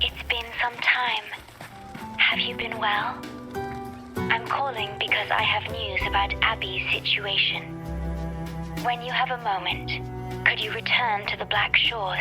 It's been some time. Have you been well? I'm calling because I have news about Abby's situation. When you have a moment, could you return to the Black Shores?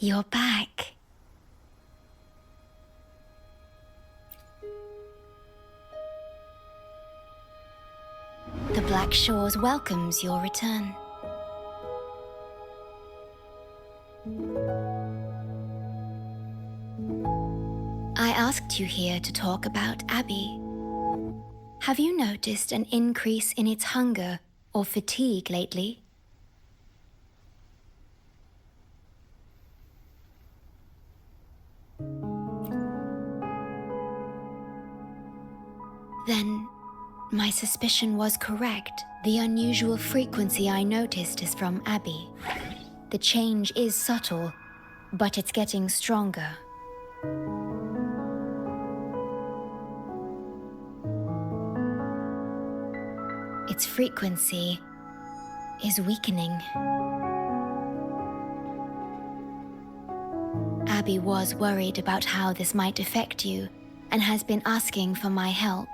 You're back. The Black Shores welcomes your return. I asked you here to talk about Abby. Have you noticed an increase in its hunger or fatigue lately? Then, my suspicion was correct. The unusual frequency I noticed is from Abby. The change is subtle, but it's getting stronger. Its frequency is weakening. Abby was worried about how this might affect you and has been asking for my help.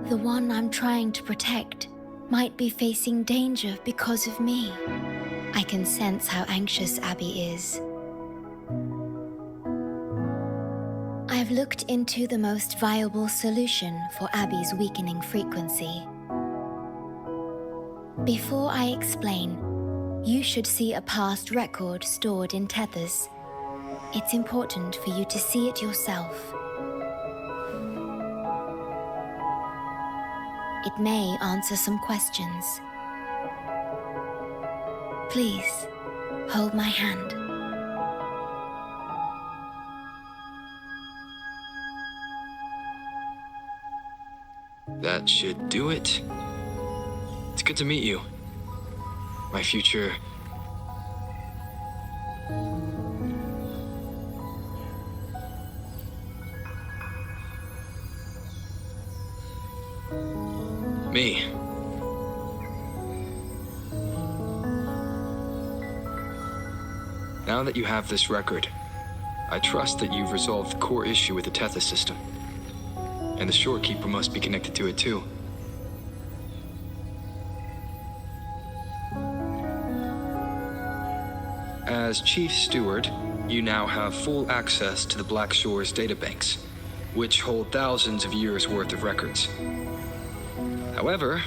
The one I'm trying to protect might be facing danger because of me. I can sense how anxious Abby is. I've looked into the most viable solution for Abby's weakening frequency. Before I explain, you should see a past record stored in tethers. It's important for you to see it yourself. It may answer some questions. Please, hold my hand. That should do it. It's good to meet you. My future... me. Now that you have this record, I trust that you've resolved the core issue with the Tethys system. And the Shorekeeper must be connected to it too. As Chief Steward, you now have full access to the Black Shores databanks, which hold thousands of years' worth of records. However,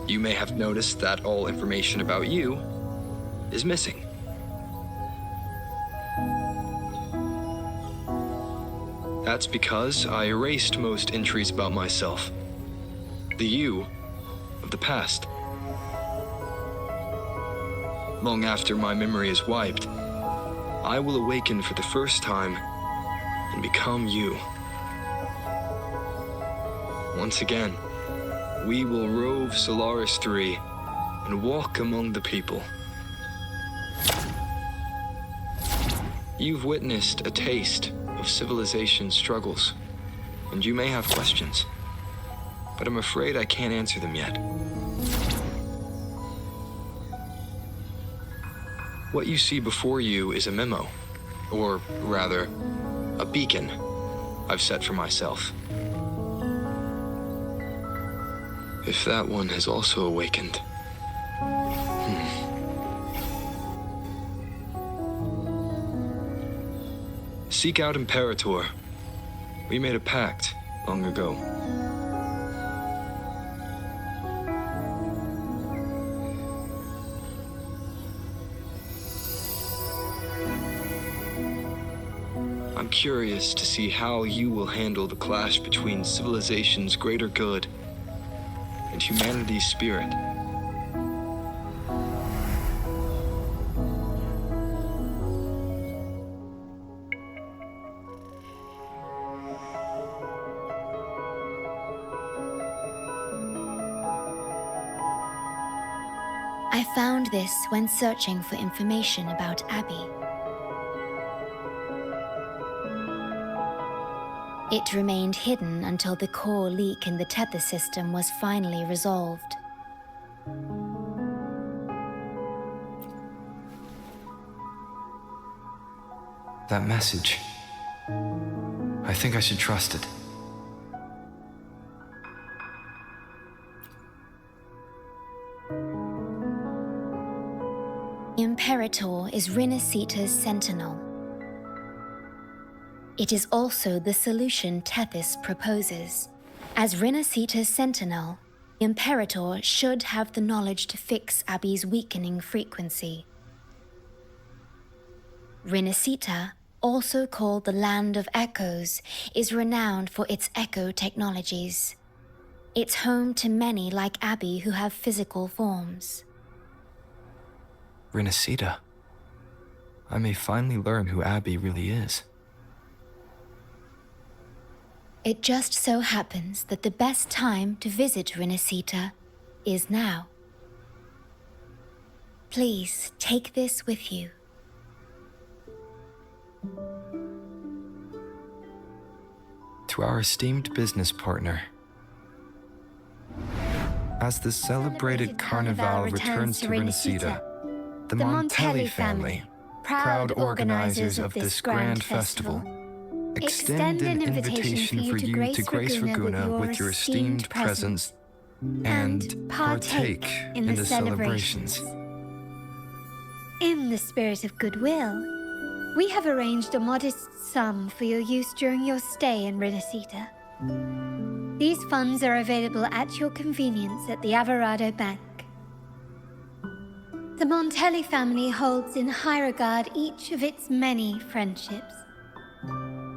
you may have noticed that all information about you is missing. That's because I erased most entries about myself. The you of the past. Long after my memory is wiped, I will awaken for the first time and become you. Once again, we will rove Solaris 3 and walk among the people. You've witnessed a taste of civilization's struggles, and you may have questions, but I'm afraid I can't answer them yet. What you see before you is a memo, or rather, a beacon I've set for myself. If that one has also awakened. Seek out Imperator. We made a pact long ago. I'm curious to see how you will handle the clash between civilization's greater good and humanity's spirit. I found this when searching for information about Abby. It remained hidden until the core leak in the tether system was finally resolved. That message. I think I should trust it. Imperator is Rinascita's sentinel. It is also the solution Tethys proposes. As Rinascita's sentinel, Imperator should have the knowledge to fix Abby's weakening frequency. Rinascita, also called the Land of Echoes, is renowned for its echo technologies. It's home to many like Abby who have physical forms. Rinascita. I may finally learn who Abby really is. It just so happens that the best time to visit Rinascita is now. Please take this with you. To our esteemed business partner. As the celebrated Carnival returns to Rinascita, the Montelli family, proud organizers of this grand festival, extend an invitation for you to grace Ragunna with your esteemed presence and partake in the celebrations. In the spirit of goodwill, we have arranged a modest sum for your use during your stay in Rinascita. These funds are available at your convenience at the Averado Bank. The Montelli family holds in high regard each of its many friendships.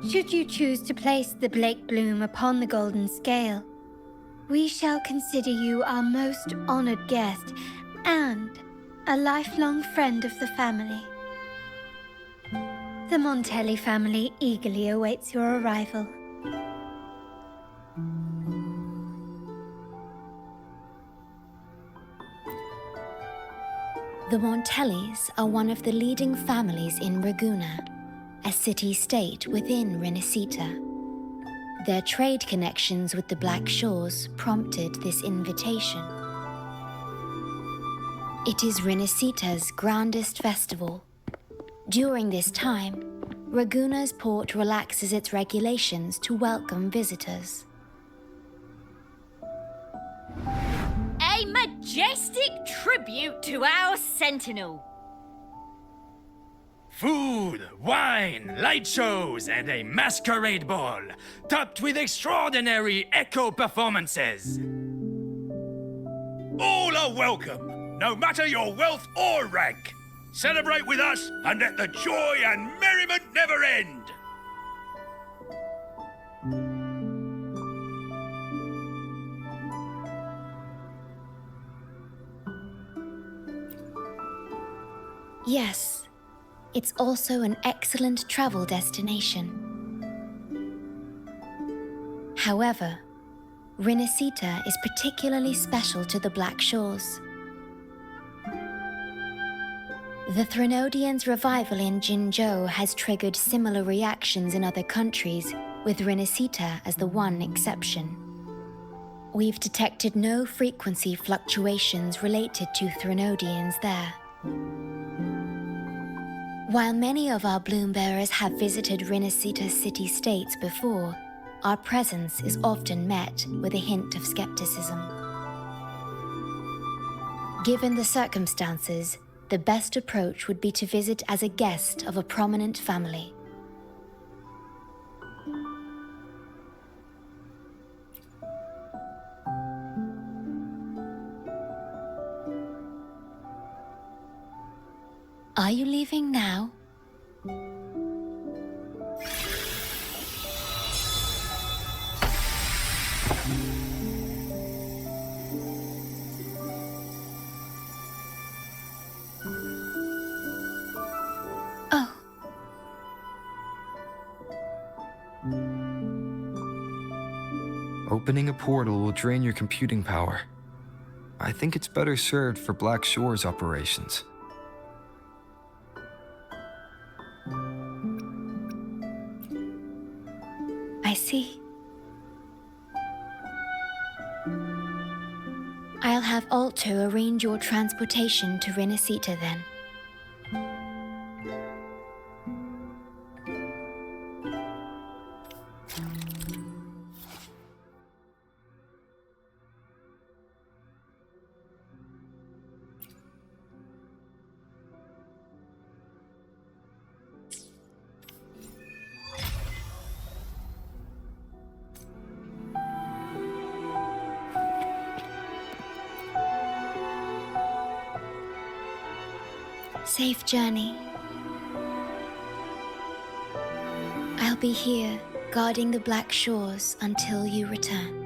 Should you choose to place the Blake Bloom upon the golden scale, we shall consider you our most honored guest and a lifelong friend of the family. The Montelli family eagerly awaits your arrival. The Montellis are one of the leading families in Ragunna, a city-state within Rinascita. Their trade connections with the Black Shores prompted this invitation. It is Rinascita's grandest festival. During this time, Ragunna's port relaxes its regulations to welcome visitors. A majestic tribute to our sentinel. Food, wine, light shows, and a masquerade ball, topped with extraordinary echo performances. All are welcome, no matter your wealth or rank. Celebrate with us and let the joy and merriment never end. Yes, it's also an excellent travel destination. However, Rinascita is particularly special to the Black Shores. The Threnodians' revival in Jinzhou has triggered similar reactions in other countries, with Rinascita as the one exception. We've detected no frequency fluctuations related to Threnodians there. While many of our bloom-bearers have visited Rinascita city-states before, our presence is often met with a hint of skepticism. Given the circumstances, the best approach would be to visit as a guest of a prominent family. Are you leaving now? Opening a portal will drain your computing power. I think it's better served for Black Shore's operations. I see. I'll have Aalto arrange your transportation to Rinascita then. Safe journey. I'll be here, guarding the Black Shores until you return.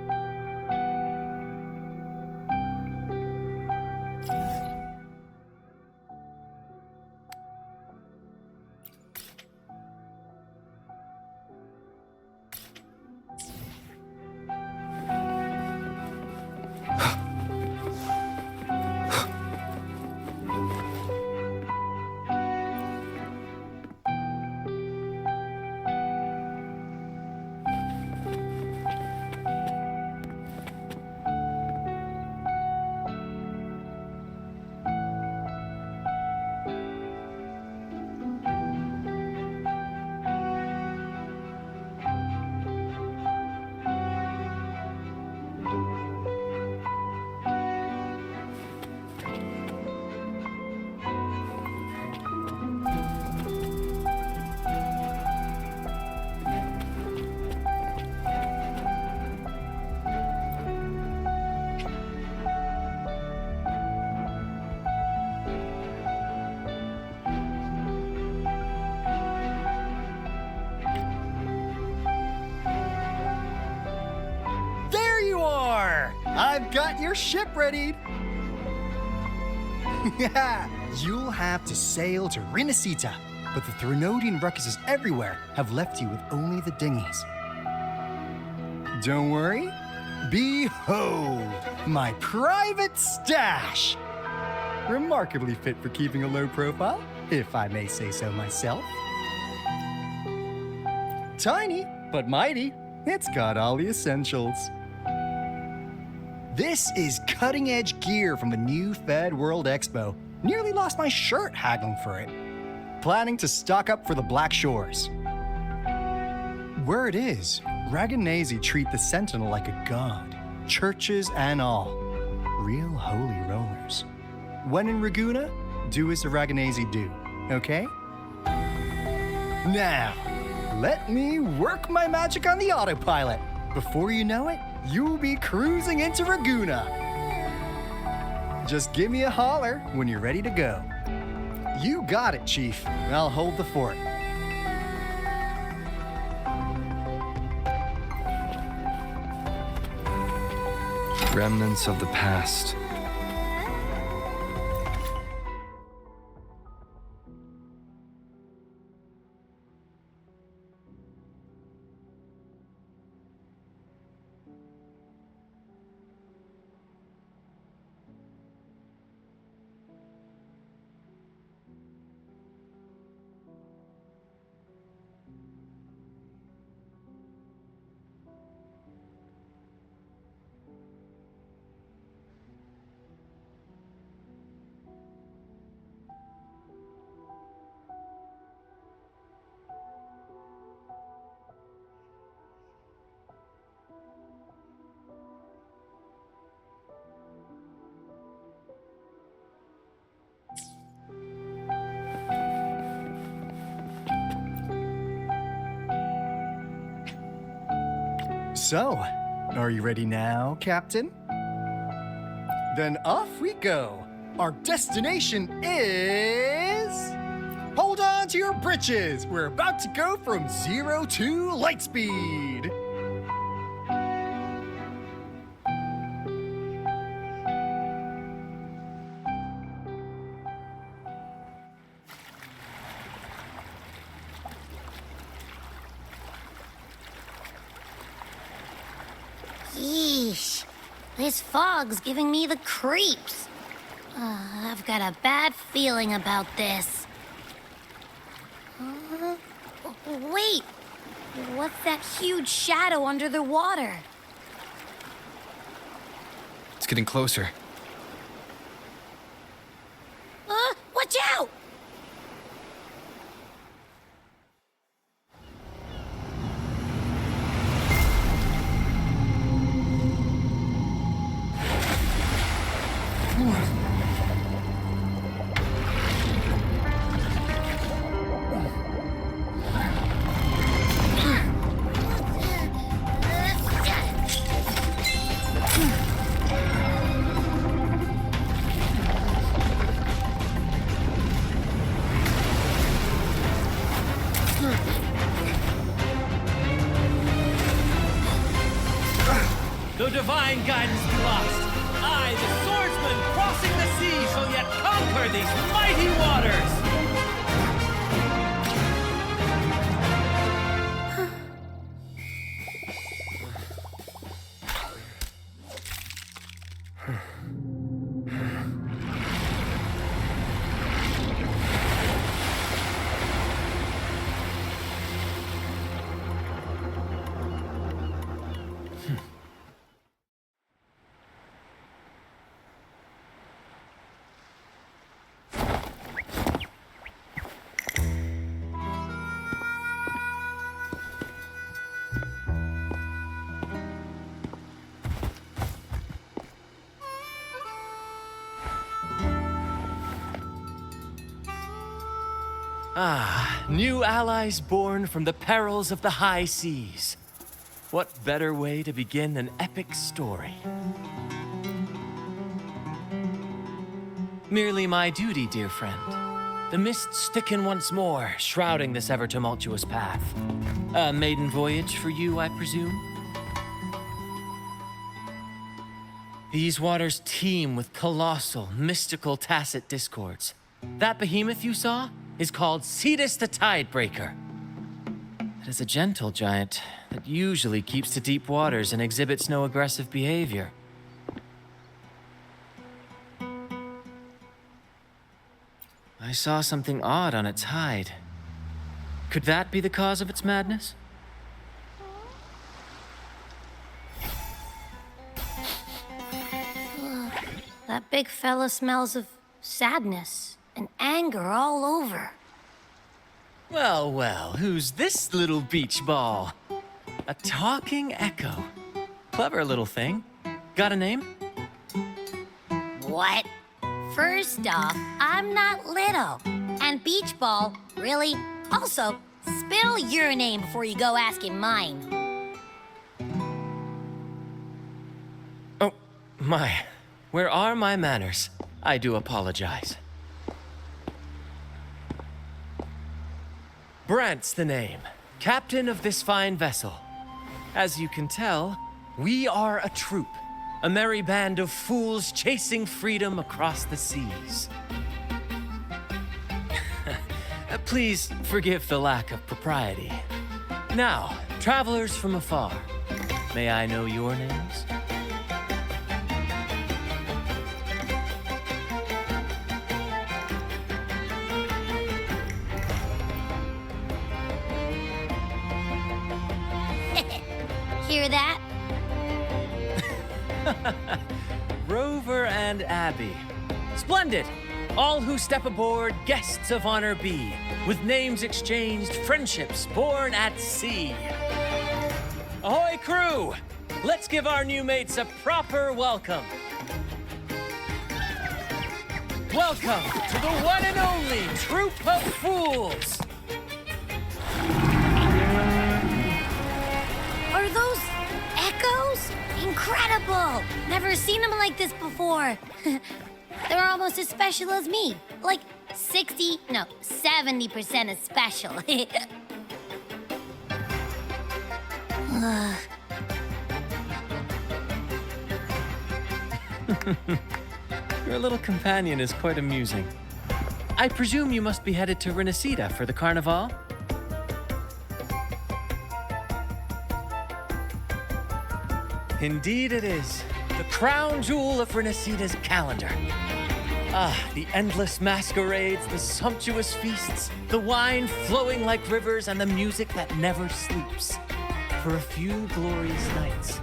I've got your ship ready. Yeah, you'll have to sail to Rinascita, but the Threnodian ruckuses everywhere have left you with only the dinghies. Don't worry. Behold, my private stash. Remarkably fit for keeping a low profile, if I may say so myself. Tiny, but mighty. It's got all the essentials. This is cutting-edge gear from the new Fed World Expo. Nearly lost my shirt haggling for it. Planning to stock up for the Black Shores. Word is, Ragunna treat the Sentinel like a god. Churches and all. Real holy rollers. When in Ragunna, do as the Ragunna do, okay? Now, let me work my magic on the autopilot. Before you know it, you'll be cruising into Ragunna. Just give me a holler when you're ready to go. You got it, Chief. I'll hold the fort. Remnants of the past. So, are you ready now, Captain? Then off we go. Our destination is... Hold on to your britches. We're about to go from 0 to light speed. This fog's giving me the creeps. I've got a bad feeling about this. Wait! What's that huge shadow under the water? It's getting closer. Watch out! No divine guidance be lost. I, the swordsman crossing the sea, shall yet conquer these mighty waters. Ah, new allies born from the perils of the high seas. What better way to begin an epic story? Merely my duty, dear friend. The mists thicken once more, shrouding this ever-tumultuous path. A maiden voyage for you, I presume? These waters teem with colossal, mystical, tacit discords. That behemoth you saw is called Cetus the Tidebreaker. It is a gentle giant that usually keeps to deep waters and exhibits no aggressive behavior. I saw something odd on its hide. Could that be the cause of its madness? That big fella smells of sadness and anger all over. Well, well, who's this little beach ball? A talking echo. Clever little thing. Got a name? What? First off, I'm not little. And Beach Ball, really? Also, spill your name before you go asking mine. Oh, my. Where are my manners? I do apologize. Brant's the name, captain of this fine vessel. As you can tell, we are a troupe, a merry band of fools chasing freedom across the seas. Please forgive the lack of propriety. Now, travelers from afar, may I know your names? Hear that? Rover and Abby. Splendid! All who step aboard, guests of honor be. With names exchanged, friendships born at sea. Ahoy, crew! Let's give our new mates a proper welcome. Welcome to the one and only Troupe of Fools! Are those echoes? Incredible! Never seen them like this before. They're almost as special as me. Like 70% as special. Your little companion is quite amusing. I presume you must be headed to Rinascita for the carnival? Indeed it is. the crown jewel of Rinascita's calendar. Ah, the endless masquerades, the sumptuous feasts, the wine flowing like rivers, and the music that never sleeps. For a few glorious nights,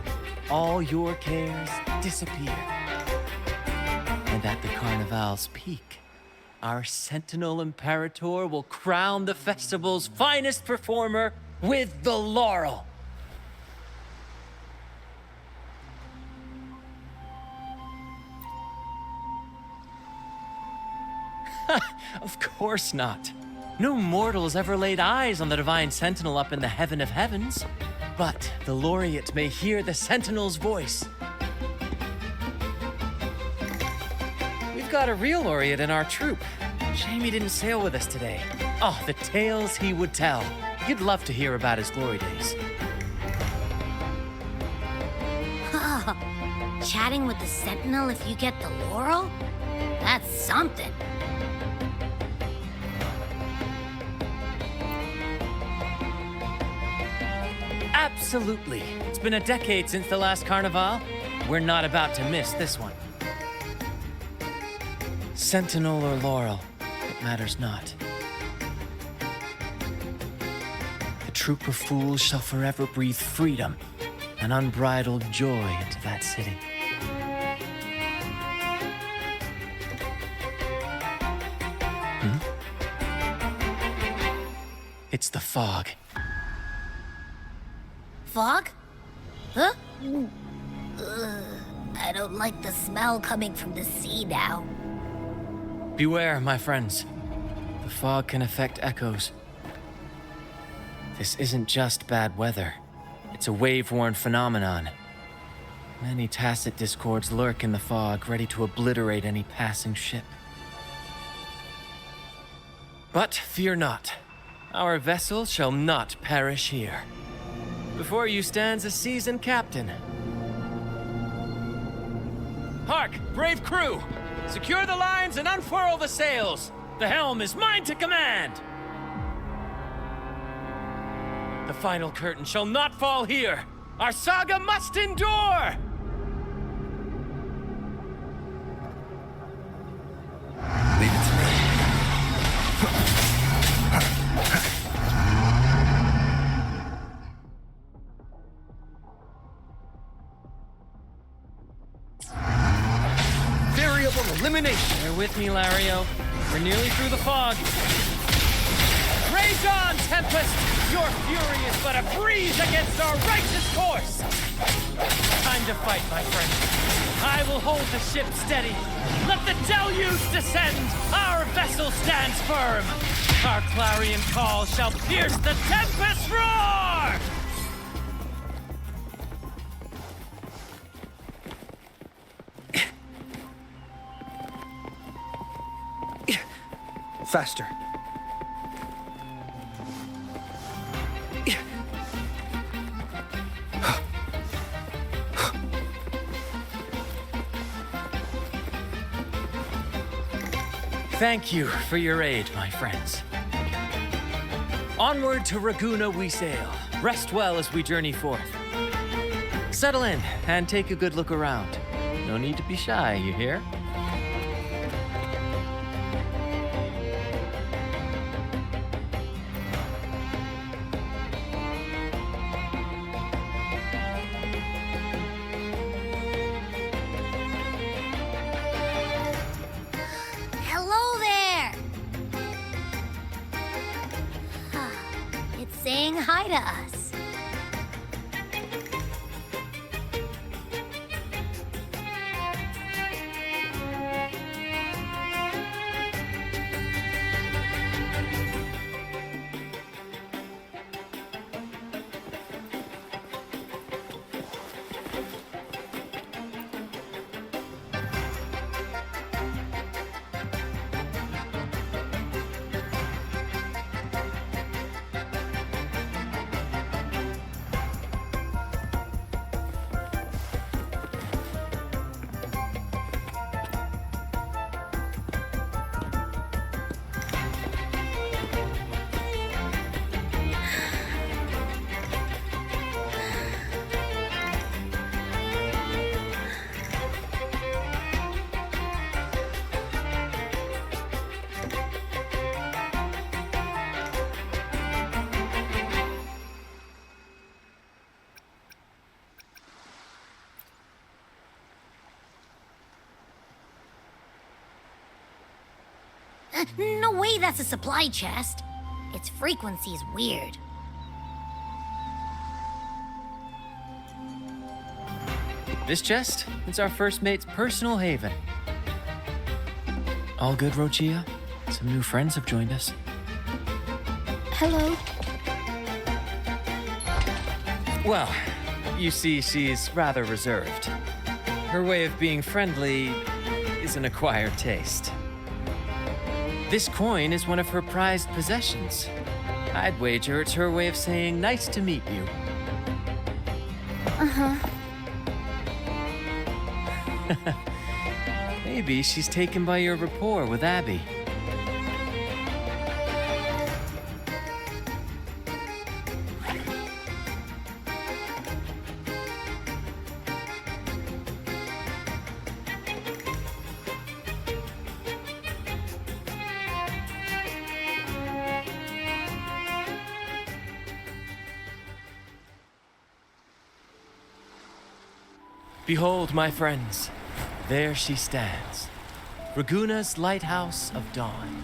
all your cares disappear. And at the Carnival's peak, our Sentinel Imperator will crown the festival's finest performer with the laurel. Of course not. No mortals ever laid eyes on the Divine Sentinel up in the heaven of heavens. But the laureate may hear the Sentinel's voice. We've got a real laureate in our troupe. Shame he didn't sail with us today. Oh, the tales he would tell. You'd love to hear about his glory days. Chatting with the Sentinel if you get the laurel? That's something. Absolutely. It's been a decade since the last Carnival. We're not about to miss this one. Sentinel or laurel, it matters not. The troop of fools shall forever breathe freedom and unbridled joy into that city. It's the fog. Fog? Huh? I don't like the smell coming from the sea now. Beware, my friends. The fog can affect echoes. This isn't just bad weather. It's a wave-worn phenomenon. Many tacit discords lurk in the fog, ready to obliterate any passing ship. But fear not. Our vessel shall not perish here. Before you stands a seasoned captain. Hark, brave crew! Secure the lines and unfurl the sails! The helm is mine to command! The final curtain shall not fall here! Our saga must endure! Leave it to me. Elimination! Bear with me, Lario. We're nearly through the fog. Rage on, Tempest! Your fury is but a breeze against our righteous course! Time to fight, my friend. I will hold the ship steady. Let the deluge descend! Our vessel stands firm! Our clarion call shall pierce the tempest roar! Faster. Thank you for your aid, my friends. Onward to Ragunna we sail. Rest well as we journey forth. Settle in and take a good look around. No need to be shy, you hear? Hello there! It's saying hi to us. No way that's a supply chest. Its frequency's weird. This chest, it's our first mate's personal haven. All good, Rochia? Some new friends have joined us. Hello. Well, you see, she's rather reserved. Her way of being friendly is an acquired taste. This coin is one of her prized possessions. I'd wager it's her way of saying nice to meet you. Maybe she's taken by your rapport with Abby. Behold, my friends, there she stands, Ragunna's lighthouse of dawn.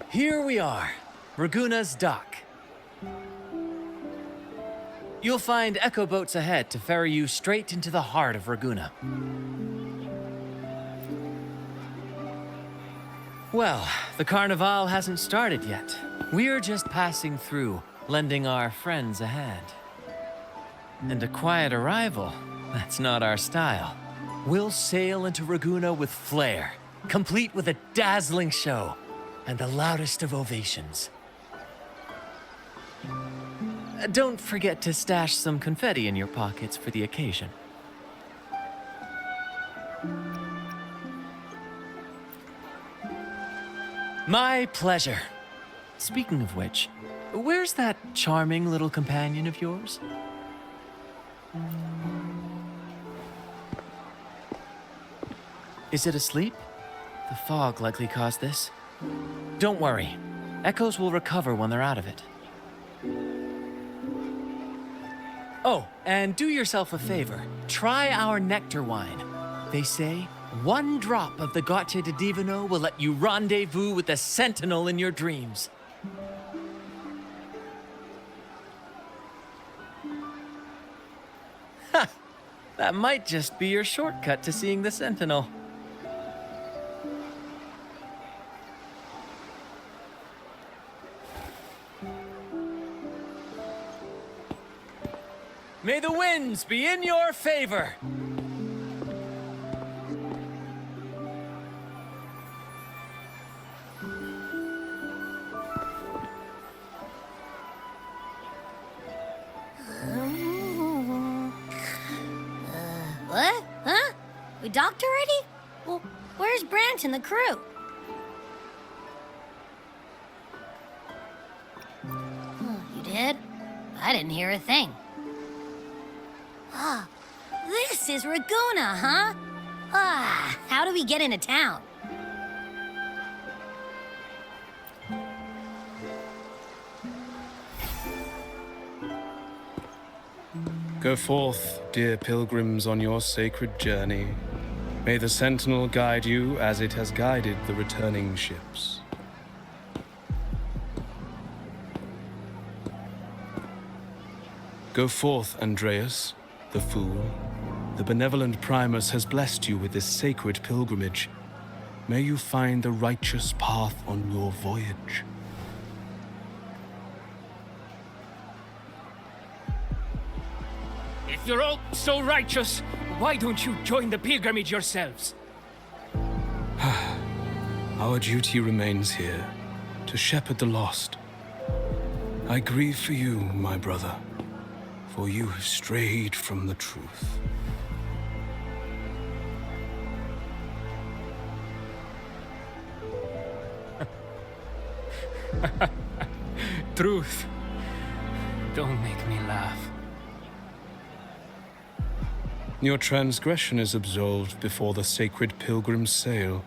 Here we are, Ragunna's dock. You'll find echo boats ahead to ferry you straight into the heart of Ragunna. Well, the Carnival hasn't started yet. We're just passing through, lending our friends a hand. And a quiet arrival, that's not our style. We'll sail into Ragunna with flair, complete with a dazzling show and the loudest of ovations. Don't forget to stash some confetti in your pockets for the occasion. My pleasure. Speaking of which, where's that charming little companion of yours? Is it asleep? The fog likely caused this. Don't worry. Echoes will recover when they're out of it. Oh, and do yourself a favor. Try our nectar wine. They say one drop of the Gocce di Divino will let you rendezvous with the Sentinel in your dreams. Ha! That might just be your shortcut to seeing the Sentinel. May the winds be in your favor! What? Huh? We docked already? Well, where's Brant and the crew? You did? I didn't hear a thing. Ah, this is Ragunna, huh? Ah, how do we get into town? Go forth, dear pilgrims, on your sacred journey. May the Sentinel guide you as it has guided the returning ships. Go forth, Andreas, the fool. The benevolent Primus has blessed you with this sacred pilgrimage. May you find the righteous path on your voyage. If you're all so righteous, why don't you join the pilgrimage yourselves? Our duty remains here, to shepherd the lost. I grieve for you, my brother, for you have strayed from the truth. Truth. Don't make me laugh. Your transgression is absolved before the sacred pilgrims sail.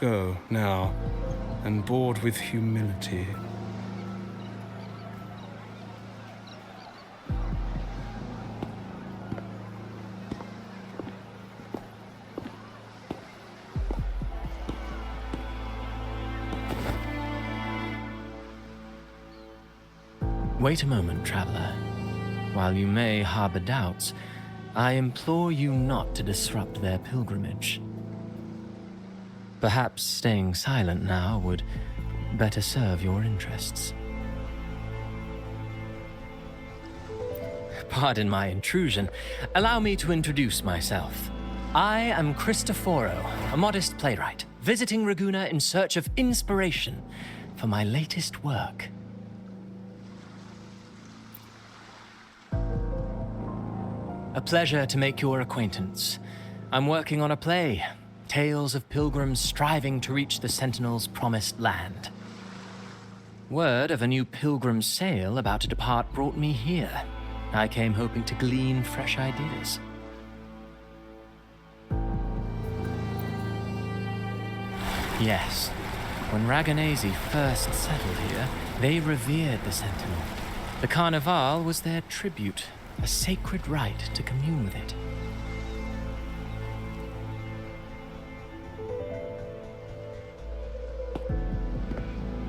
Go, now, and board with humility. Wait a moment, traveler. While you may harbor doubts, I implore you not to disrupt their pilgrimage. Perhaps staying silent now would better serve your interests. Pardon my intrusion. Allow me to introduce myself. I am Cristoforo, a modest playwright, visiting Ragunna in search of inspiration for my latest work. A pleasure to make your acquaintance. I'm working on a play, tales of pilgrims striving to reach the Sentinel's promised land. Word of a new pilgrim sail about to depart brought me here. I came hoping to glean fresh ideas. Yes, when Ragunna City first settled here, they revered the Sentinel. The Carnival was their tribute, a sacred right to commune with it.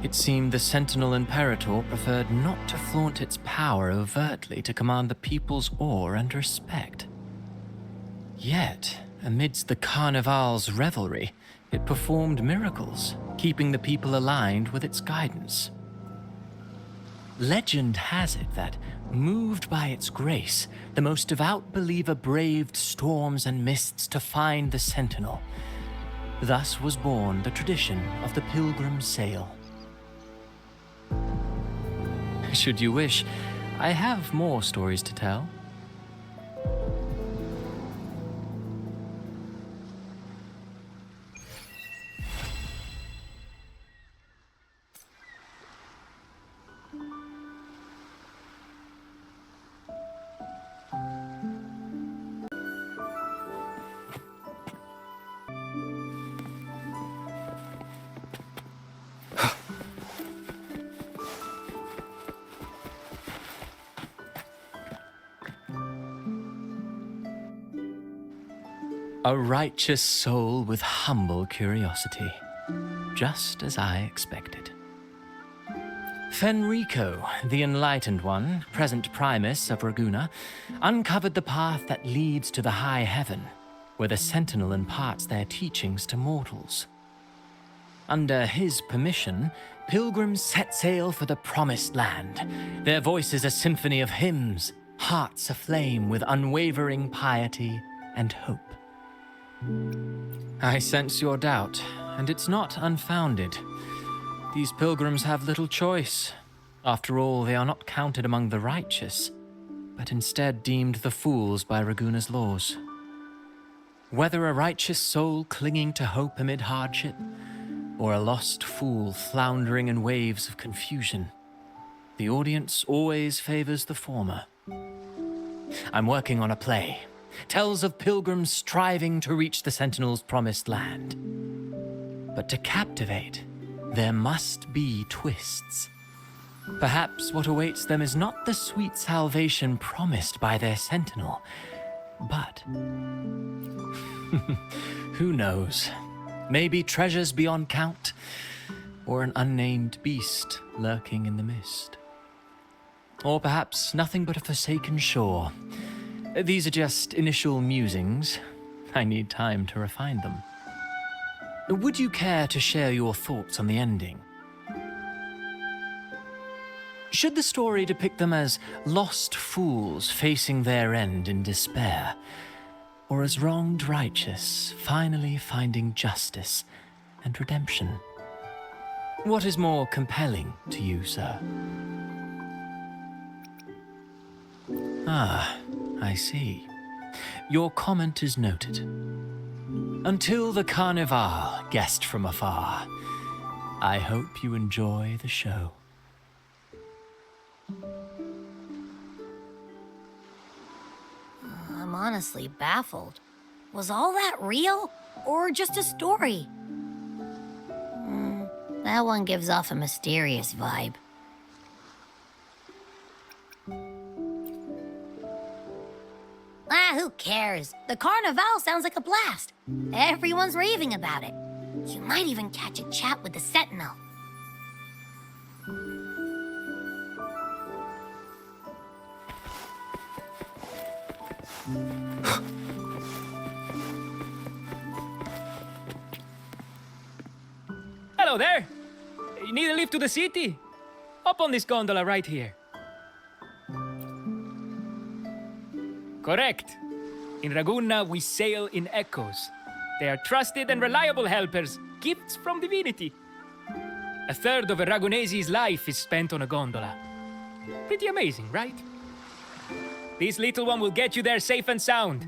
It seemed the Sentinel Imperator preferred not to flaunt its power overtly to command the people's awe and respect. Yet, amidst the Carnival's revelry, it performed miracles, keeping the people aligned with its guidance. Legend has it that, moved by its grace, the most devout believer braved storms and mists to find the Sentinel. Thus was born the tradition of the pilgrim sail. Should you wish, I have more stories to tell. A righteous soul with humble curiosity, just as I expected. Fenrico, the Enlightened One, present Primus of Ragunna, uncovered the path that leads to the high heaven, where the Sentinel imparts their teachings to mortals. Under his permission, pilgrims set sail for the Promised Land, their voices a symphony of hymns, hearts aflame with unwavering piety and hope. I sense your doubt, and it's not unfounded. These pilgrims have little choice. After all, they are not counted among the righteous, but instead deemed the fools by Ragunna's laws. Whether a righteous soul clinging to hope amid hardship, or a lost fool floundering in waves of confusion, the audience always favors the former. I'm working on a play. Tells of pilgrims striving to reach the Sentinel's promised land. But to captivate, there must be twists. Perhaps what awaits them is not the sweet salvation promised by their Sentinel, but... who knows? Maybe treasures beyond count, or an unnamed beast lurking in the mist. Or perhaps nothing but a forsaken shore. These are just initial musings. I need time to refine them. Would you care to share your thoughts on the ending? Should the story depict them as lost fools facing their end in despair, or as wronged righteous finally finding justice and redemption? What is more compelling to you, sir? Ah, I see. Your comment is noted. Until the Carnival, guest from afar, I hope you enjoy the show. I'm honestly baffled. Was all that real, or just a story? That one gives off a mysterious vibe. Who cares? The Carnival sounds like a blast. Everyone's raving about it. You might even catch a chat with the Sentinel. Hello there! You need a lift to the city? Hop on this gondola right here. Correct. In Ragunna, we sail in echoes. They are trusted and reliable helpers, gifts from divinity. A third of a Ragunese's life is spent on a gondola. Pretty amazing, right? This little one will get you there safe and sound.